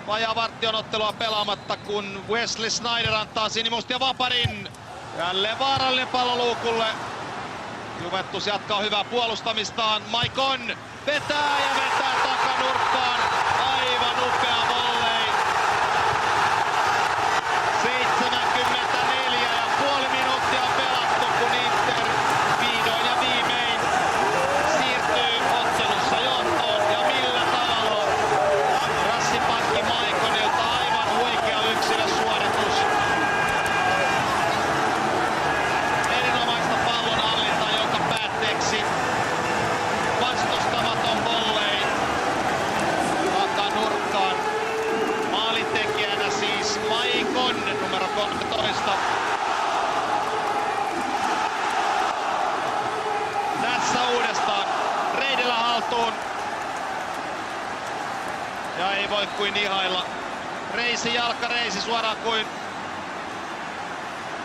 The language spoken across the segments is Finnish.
Vajaa vartti on ottelua pelaamatta, kun Wesley Sneijder antaa sinimustia Vaparin. Jälleen vaarallinen pallo luukulle. Juventus jatkaa hyvää puolustamistaan. Maicon vetää takanurkkaan. Aivan upea volley. 74,5 minuuttia pelattu, kun Inter vihdoin ja viimein siirtyy ottelussa johtoon. Ja millä tavalla? Rassipakki Maiconilta aivan huikea yksilösuoritus. Erinomaista pallonhallintaa, jonka päätteeksi vastustamaton volley takanurkkaan. Maalintekijänä siis Maicon, numero 13. Tässä uudestaan Reidelä haltuun. Ja ei voi kuin ihailla. Reisi jalkareisi suoraan kuin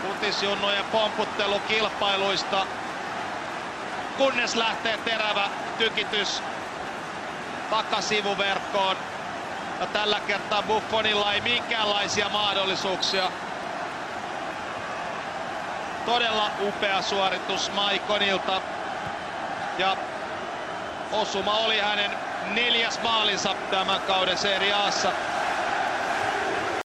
futisjunnujen pomputtelukilpailuista. Kunnes lähtee terävä tykitys takasivuverkkoon. Ja tällä kertaa Buffonilla ei minkäänlaisia mahdollisuuksia. Todella upea suoritus Maiconilta. Ja osuma oli hänen 4. maalinsa tämän kauden Serie A:ssa.